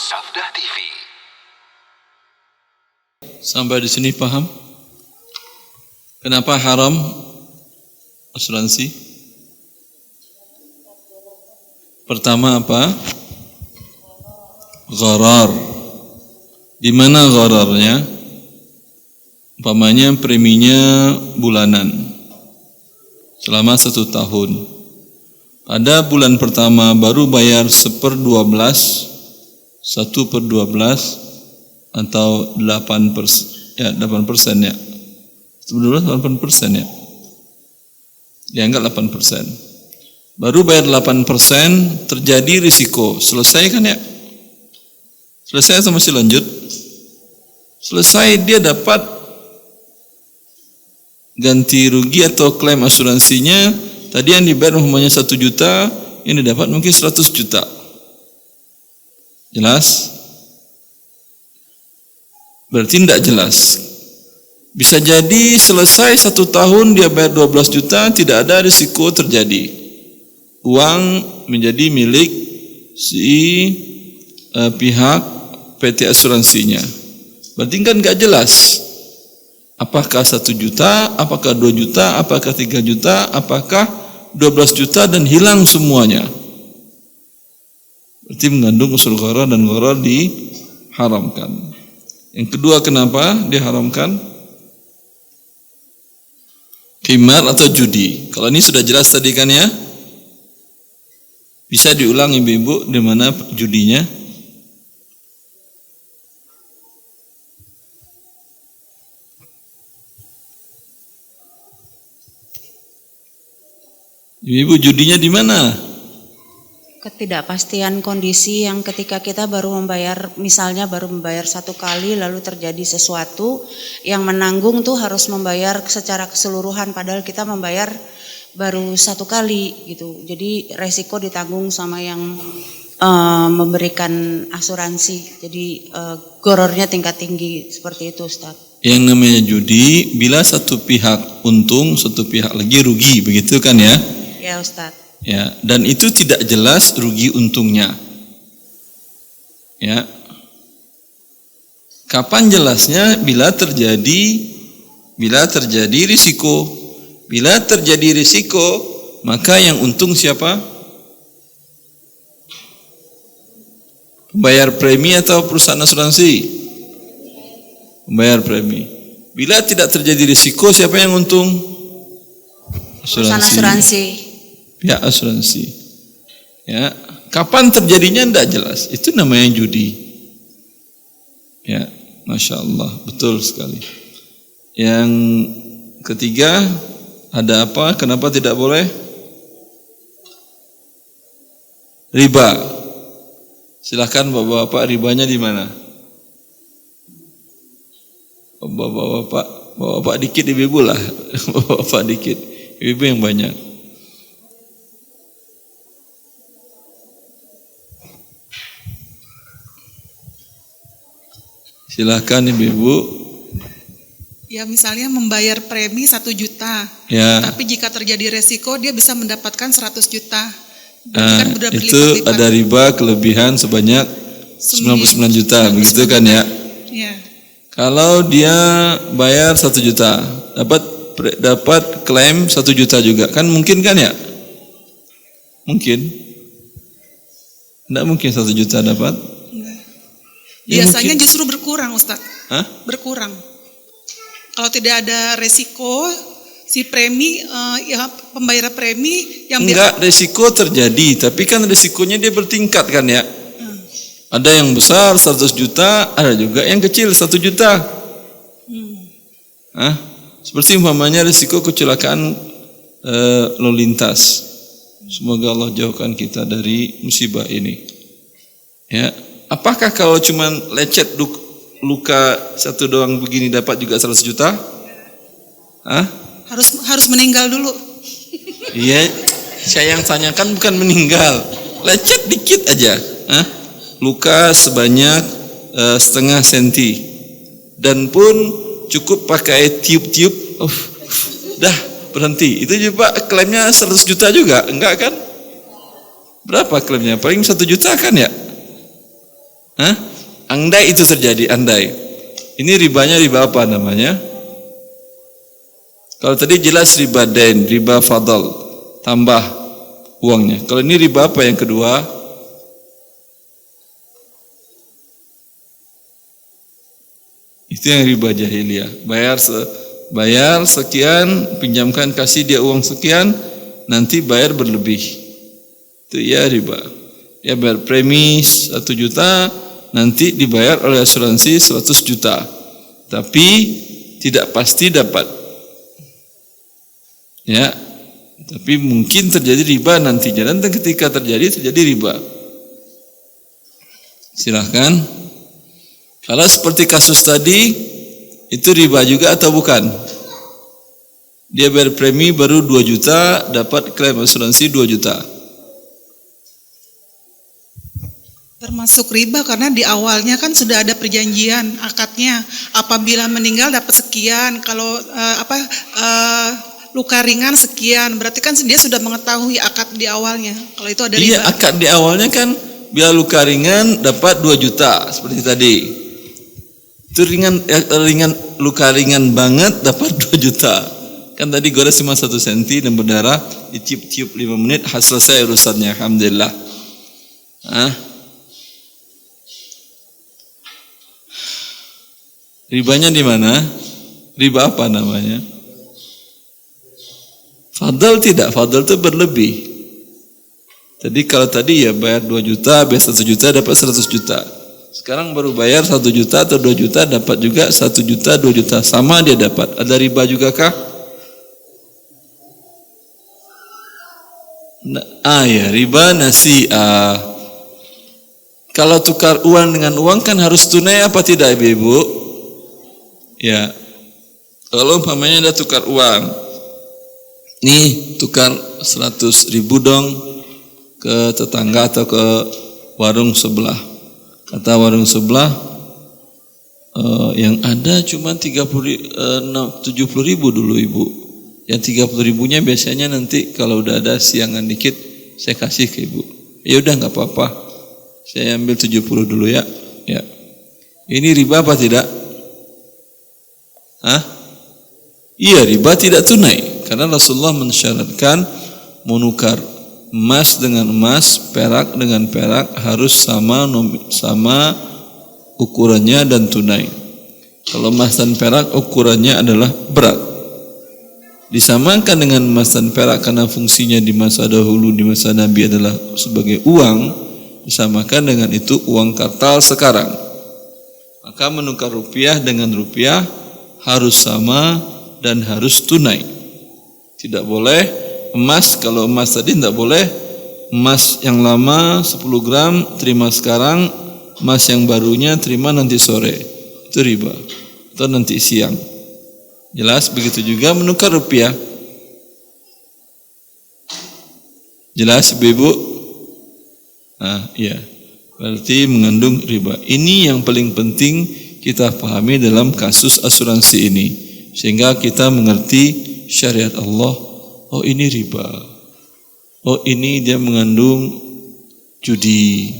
Sabda TV. Sampai di sini paham? Kenapa haram asuransi? Pertama apa? Gharar. Di mana ghararnya? Umpamanya preminya bulanan selama 1 tahun. Pada bulan pertama baru bayar 1/12, 1/12 atau 8% ya. 8% ya. Dianggap 8%. Baru bayar 8%, terjadi risiko. Selesai kan ya? Selesai atau masih lanjut? Selesai, dia dapat ganti rugi atau klaim asuransinya. Tadi yang dibayar umpamanya 1 juta, yang didapat mungkin 100 juta. Jelas? Berarti tidak jelas. Bisa jadi selesai 1 tahun dia bayar 12 juta, tidak ada risiko terjadi. Uang menjadi milik si pihak PT asuransinya. Berarti kan nggak jelas. Apakah 1 juta, apakah 2 juta, apakah 3 juta, apakah 12 juta dan hilang semuanya. Berarti mengandung unsur gharar dan gharar diharamkan. Yang kedua, kenapa diharamkan? Qimar atau judi. Kalau ini sudah jelas tadi kan ya? Bisa diulang ibu-ibu di mana judinya? Ibu judinya di mana? Ketidakpastian kondisi yang ketika kita baru membayar, misalnya baru membayar 1 kali lalu terjadi sesuatu yang menanggung tuh harus membayar secara keseluruhan padahal kita membayar baru 1 kali gitu. Jadi resiko ditanggung sama yang memberikan asuransi. Jadi gorornya tingkat tinggi seperti itu, Ustaz. Yang namanya judi bila satu pihak untung, satu pihak lagi rugi, begitu kan ya? Ya, Ustaz. Ya, dan itu tidak jelas rugi untungnya. Ya. Kapan jelasnya? Bila terjadi risiko. Bila terjadi risiko, maka yang untung siapa? Pembayar premi atau perusahaan asuransi? Pembayar premi. Bila tidak terjadi risiko, siapa yang untung? Perusahaan asuransi. Pihak asuransi. Ya, kapan terjadinya tidak jelas. Itu namanya judi. Ya, Masya Allah, betul sekali. Yang ketiga, ada apa? Kenapa tidak boleh? Riba. Silakan bapak-bapak, ribanya di mana? Bapak-bapak dikit, ibu-ibu lah. Bapak dikit, ibu yang banyak. Silakan ibu-ibu. Ya, misalnya membayar premi 1 juta. Ya. Tapi jika terjadi resiko dia bisa mendapatkan 100 juta. Kan itu ada riba kelebihan sebanyak 99 juta, begitu kan ya? Ya. Kalau dia bayar 1 juta, dapat klaim 1 juta juga, kan mungkin kan ya? Mungkin. Tidak mungkin 1 juta dapat. Ya, biasanya justru berkurang, Ustaz. Hah? Berkurang. Kalau tidak ada resiko, si premi, ya pembayar premi yang resiko terjadi, tapi kan resikonya dia bertingkat kan ya? Ada yang besar 100 juta, ada juga yang kecil 1 juta. Seperti umpamanya resiko kecelakaan lalu lintas. Semoga Allah jauhkan kita dari musibah ini. Ya, apakah kalau cuma lecet luka 1 doang begini dapat juga 100 juta? Harus meninggal dulu. Iya, saya yang tanyakan bukan meninggal, lecet dikit aja. Luka sebanyak setengah senti, dan pun cukup pakai tiup-tiup, dah berhenti. Itu juga klaimnya 100 juta juga, enggak kan? Berapa klaimnya? Paling 1 juta kan ya? Hah? Andai itu terjadi, andai. Ini ribanya riba apa namanya? Kalau tadi jelas riba dain, riba fadl, tambah uangnya. Kalau ini riba apa yang kedua? Itu yang riba jahiliyah. Bayar sekian, pinjamkan kasih dia uang sekian, nanti bayar berlebih. Itu ya riba. Ya bayar premi 1 juta, nanti dibayar oleh asuransi 100 juta. Tapi tidak pasti dapat. Ya. Tapi mungkin terjadi riba nantinya, dan ketika terjadi riba. Silahkan. Kalau seperti kasus tadi, itu riba juga atau bukan? Dia bayar premi baru 2 juta, dapat klaim asuransi 2 juta. Termasuk riba karena di awalnya kan sudah ada perjanjian akadnya. Apabila meninggal dapat sekian, kalau luka ringan sekian, berarti kan dia sudah mengetahui akad di awalnya. Kalau itu ada riba. Iya, akad di awalnya kan bila luka ringan dapat 2 juta seperti tadi. Itu ringan luka ringan banget dapat 2 juta. Kan tadi gores cuma 1 senti dan berdarah, ditiup-tiup 5 menit, selesai urusannya, alhamdulillah. Ribanya di mana? Riba apa namanya? Fadl tidak, fadl itu berlebih. Jadi kalau tadi ya bayar 2 juta, bayar 1 juta dapat 100 juta. Sekarang baru bayar 1 juta atau 2 juta dapat juga 1 juta, 2 juta. Sama dia dapat. Ada riba juga kah? Ya, riba nasi'ah. Kalau tukar uang dengan uang kan harus tunai apa tidak ibu-ibu? Ya. Kalau umpamanya ada tukar uang. Nih, tukar 100 ribu dong ke tetangga atau ke warung sebelah. Kata warung sebelah, yang ada cuma 70 ribu dulu ibu. Yang 30 ribunya biasanya nanti kalau udah ada siangan dikit saya kasih ke ibu. Ya udah nggak apa-apa, saya ambil 70 dulu ya. Ya. Ini riba apa tidak? Iya, riba tidak tunai. Karena Rasulullah mensyaratkan menukar emas dengan emas, perak dengan perak harus sama ukurannya dan tunai. Kalau emas dan perak ukurannya adalah berat. Disamakan dengan emas dan perak karena fungsinya di masa dahulu, di masa Nabi adalah sebagai uang, disamakan dengan itu uang kartal sekarang. Maka menukar rupiah dengan rupiah harus sama dan harus tunai. Tidak boleh emas, kalau emas tadi tidak boleh emas yang lama 10 gram terima sekarang, emas yang barunya terima nanti sore, itu riba, atau nanti siang. Jelas? Begitu juga menukar rupiah. Jelas ibu-ibu? Iya, berarti mengandung riba. Ini yang paling penting kita pahami dalam kasus asuransi ini, sehingga kita mengerti syariat Allah. Oh, ini riba. Oh, ini dia mengandung judi,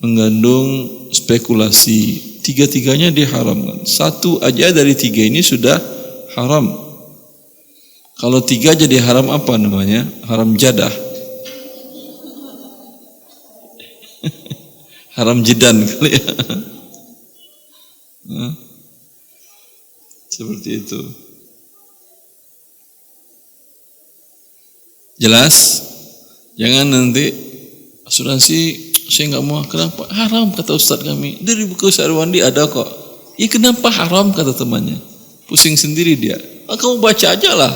mengandung spekulasi. Tiga-tiganya diharamkan. 1 aja dari 3 ini sudah haram. Kalau 3 jadi haram apa namanya? Haram jadah. Haram jidan kali ya. Seperti itu. Jelas? Jangan nanti asuransi saya nggak mau. Kenapa? Haram kata ustaz kami. Dari buku Syarwandi ada kok. Ya kenapa haram kata temannya? Pusing sendiri dia. Kamu baca aja lah.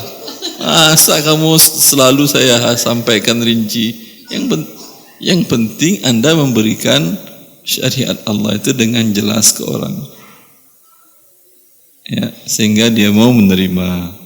Masa kamu selalu saya sampaikan rinci. Yang penting Anda memberikan syariat Allah itu dengan jelas ke orang. Ya, sehingga dia mau menerima.